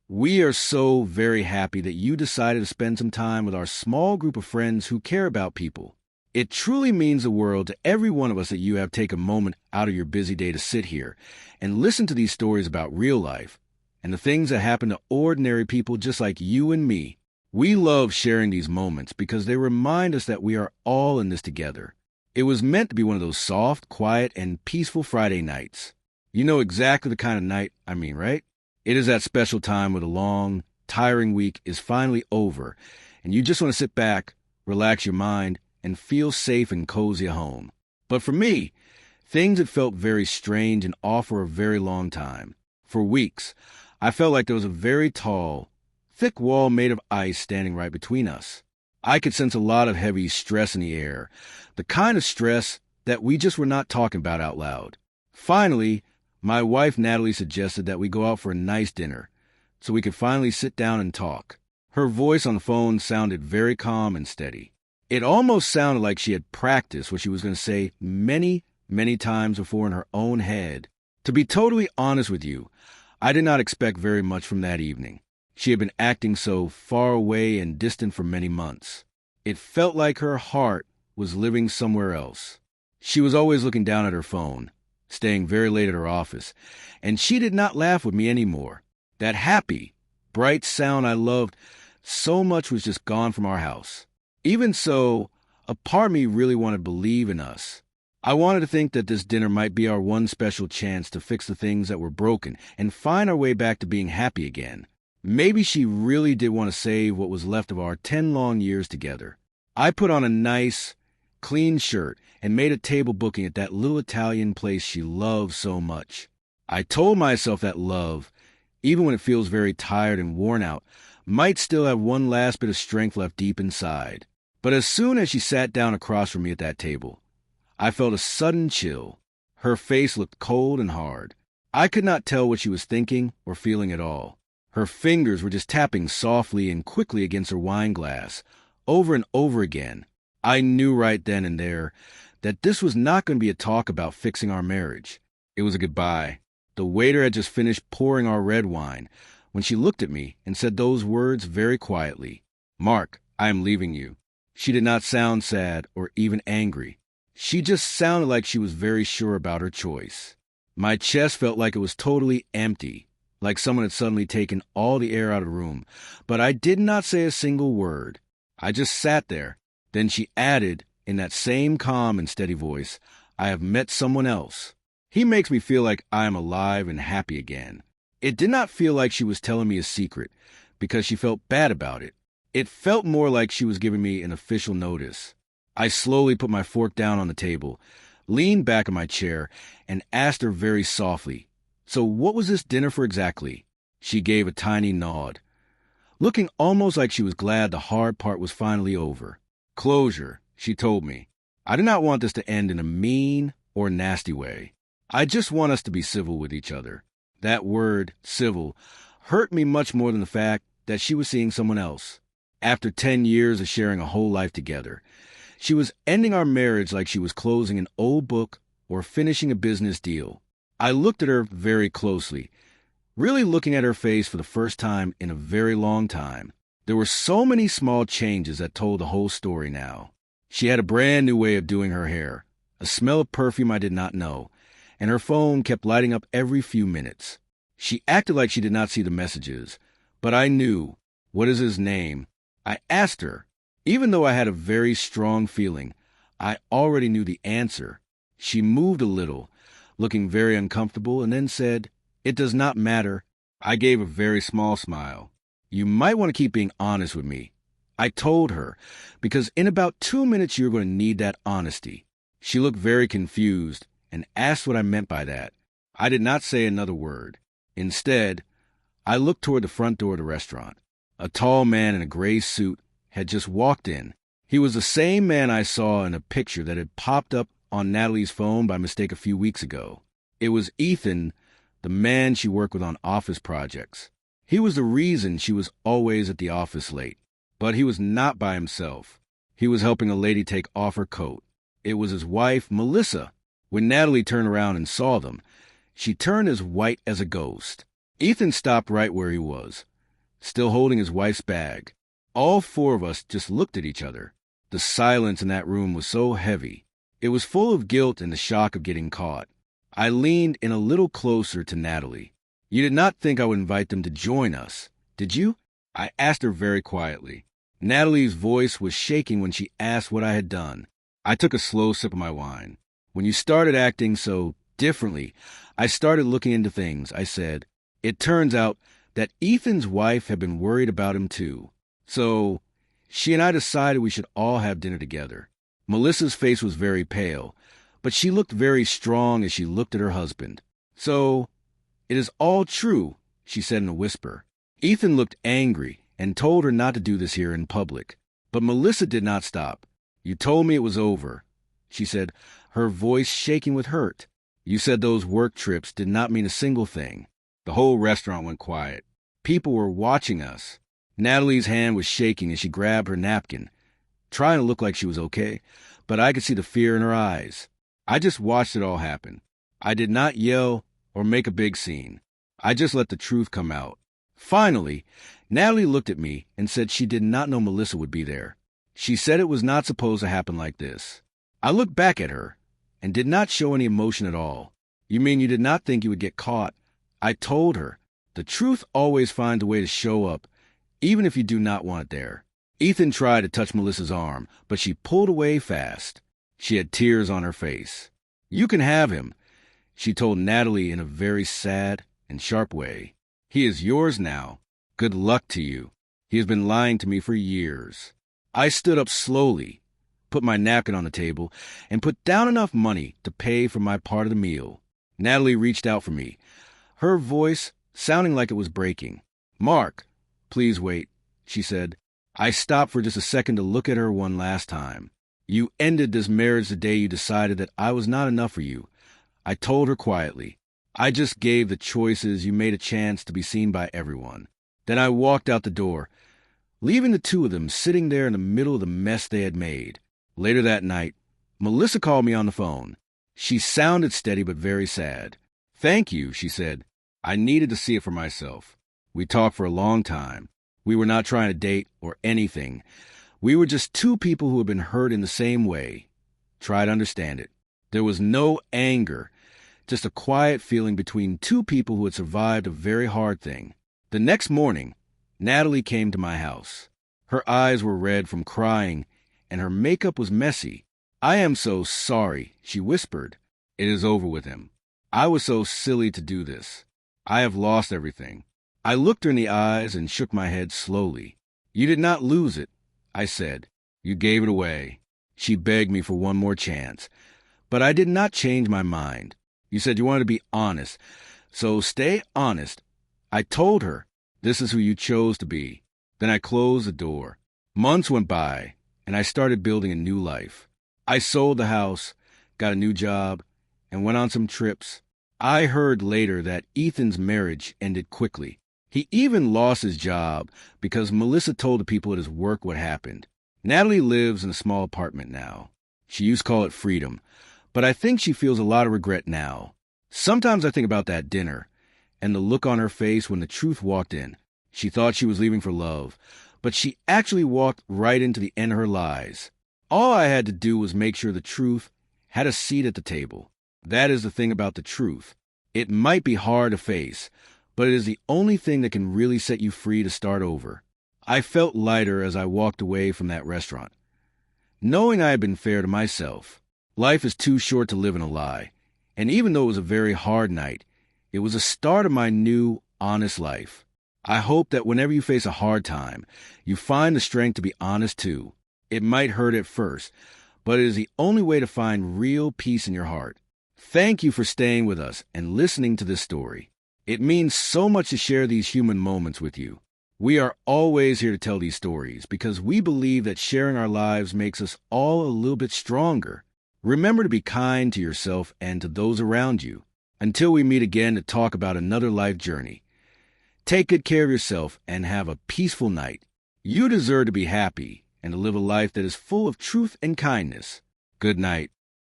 We are so very happy that you decided to spend some time with our small group of friends who care about people. It truly means the world to every one of us that you have taken a moment out of your busy day to sit here and listen to these stories about real life and the things that happen to ordinary people just like you and me. We love sharing these moments because they remind us that we are all in this together. It was meant to be one of those soft, quiet, and peaceful Friday nights. You know exactly the kind of night I mean, right? It is that special time where the long, tiring week is finally over, and you just want to sit back, relax your mind, and feel safe and cozy at home. But for me, things had felt very strange and off for a very long time. For weeks, I felt like there was a very tall, thick wall made of ice standing right between us. I could sense a lot of heavy stress in the air, the kind of stress that we just were not talking about out loud. Finally, my wife Natalie suggested that we go out for a nice dinner so we could finally sit down and talk. Her voice on the phone sounded very calm and steady. It almost sounded like she had practiced what she was going to say many, many times before in her own head. To be totally honest with you, I did not expect very much from that evening. She had been acting so far away and distant for many months. It felt like her heart was living somewhere else. She was always looking down at her phone, staying very late at her office, and she did not laugh with me anymore. That happy, bright sound I loved so much was just gone from our house. Even so, a part of me really wanted to believe in us. I wanted to think that this dinner might be our one special chance to fix the things that were broken and find our way back to being happy again. Maybe she really did want to save what was left of our 10 long years together. I put on a nice, clean shirt and made a table booking at that little Italian place she loves so much. I told myself that love, even when it feels very tired and worn out, might still have one last bit of strength left deep inside. But as soon as she sat down across from me at that table, I felt a sudden chill. Her face looked cold and hard. I could not tell what she was thinking or feeling at all. Her fingers were just tapping softly and quickly against her wine glass, over and over again. I knew right then and there that this was not going to be a talk about fixing our marriage. It was a goodbye. The waiter had just finished pouring our red wine when she looked at me and said those words very quietly. "Mark, I am leaving you." She did not sound sad or even angry. She just sounded like she was very sure about her choice. My chest felt like it was totally empty, like someone had suddenly taken all the air out of the room, but I did not say a single word. I just sat there. Then she added, in that same calm and steady voice, "I have met someone else. He makes me feel like I am alive and happy again." It did not feel like she was telling me a secret, because she felt bad about it. It felt more like she was giving me an official notice. I slowly put my fork down on the table, leaned back in my chair, and asked her very softly, "So what was this dinner for exactly?" She gave a tiny nod, looking almost like she was glad the hard part was finally over. "Closure," she told me. "I do not want this to end in a mean or nasty way. I just want us to be civil with each other." That word, civil, hurt me much more than the fact that she was seeing someone else. After 10 years of sharing a whole life together, she was ending our marriage like she was closing an old book or finishing a business deal. I looked at her very closely, really looking at her face for the first time in a very long time. There were so many small changes that told the whole story now. She had a brand new way of doing her hair, a smell of perfume I did not know, and her phone kept lighting up every few minutes. She acted like she did not see the messages, but I knew. "What is his name?" I asked her. Even though I had a very strong feeling, I already knew the answer. She moved a little, looking very uncomfortable, and then said, "It does not matter." I gave a very small smile. "You might want to keep being honest with me," I told her, "because in about 2 minutes you're going to need that honesty." She looked very confused and asked what I meant by that. I did not say another word. Instead, I looked toward the front door of the restaurant. A tall man in a gray suit had just walked in. He was the same man I saw in a picture that had popped up on Natalie's phone by mistake a few weeks ago. It was Ethan, the man she worked with on office projects. He was the reason she was always at the office late. But he was not by himself. He was helping a lady take off her coat. It was his wife, Melissa. When Natalie turned around and saw them, she turned as white as a ghost. Ethan stopped right where he was, still holding his wife's bag. All four of us just looked at each other. The silence in that room was so heavy. It was full of guilt and the shock of getting caught. I leaned in a little closer to Natalie. You did not think I would invite them to join us, did you? I asked her very quietly. Natalie's voice was shaking when she asked what I had done. I took a slow sip of my wine. When you started acting so differently, I started looking into things, I said. It turns out that Ethan's wife had been worried about him too. So she and I decided we should all have dinner together. Melissa's face was very pale, but she looked very strong as she looked at her husband. So it is all true, she said in a whisper. Ethan looked angry and told her not to do this here in public. But Melissa did not stop. You told me it was over, she said, her voice shaking with hurt. You said those work trips did not mean a single thing. The whole restaurant went quiet. People were watching us. Natalie's hand was shaking as she grabbed her napkin, trying to look like she was okay, but I could see the fear in her eyes. I just watched it all happen. I did not yell or make a big scene. I just let the truth come out. Finally, Natalie looked at me and said she did not know Melissa would be there. She said it was not supposed to happen like this. I looked back at her and did not show any emotion at all. You mean you did not think you would get caught? I told her, the truth always finds a way to show up, even if you do not want it there. Ethan tried to touch Melissa's arm, but she pulled away fast. She had tears on her face. You can have him, she told Natalie in a very sad and sharp way. He is yours now. Good luck to you. He has been lying to me for years. I stood up slowly, put my napkin on the table, and put down enough money to pay for my part of the meal. Natalie reached out for me, her voice sounding like it was breaking. Mark, please wait, she said. I stopped for just a second to look at her one last time. You ended this marriage the day you decided that I was not enough for you. I told her quietly. I just gave the choices you made a chance to be seen by everyone. Then I walked out the door, leaving the two of them sitting there in the middle of the mess they had made. Later that night, Melissa called me on the phone. She sounded steady but very sad. Thank you, she said. I needed to see it for myself. We talked for a long time. We were not trying to date or anything. We were just two people who had been hurt in the same way. Try to understand it. There was no anger, just a quiet feeling between two people who had survived a very hard thing. The next morning, Natalie came to my house. Her eyes were red from crying, and her makeup was messy. I am so sorry, she whispered. It is over with him. I was so silly to do this. I have lost everything. I looked her in the eyes and shook my head slowly. You did not lose it, I said. You gave it away. She begged me for one more chance, but I did not change my mind. You said you wanted to be honest, so stay honest. I told her, this is who you chose to be. Then I closed the door. Months went by, and I started building a new life. I sold the house, got a new job, and went on some trips. I heard later that Ethan's marriage ended quickly. He even lost his job because Melissa told the people at his work what happened. Natalie lives in a small apartment now. She used to call it freedom, but I think she feels a lot of regret now. Sometimes I think about that dinner and the look on her face when the truth walked in. She thought she was leaving for love, but she actually walked right into the end of her lies. All I had to do was make sure the truth had a seat at the table. That is the thing about the truth. It might be hard to face, but it is the only thing that can really set you free to start over. I felt lighter as I walked away from that restaurant, knowing I had been fair to myself. Life is too short to live in a lie, and even though it was a very hard night, it was a start of my new, honest life. I hope that whenever you face a hard time, you find the strength to be honest too. It might hurt at first, but it is the only way to find real peace in your heart. Thank you for staying with us and listening to this story. It means so much to share these human moments with you. We are always here to tell these stories because we believe that sharing our lives makes us all a little bit stronger. Remember to be kind to yourself and to those around you. Until we meet again to talk about another life journey, take good care of yourself and have a peaceful night. You deserve to be happy and to live a life that is full of truth and kindness. Good night.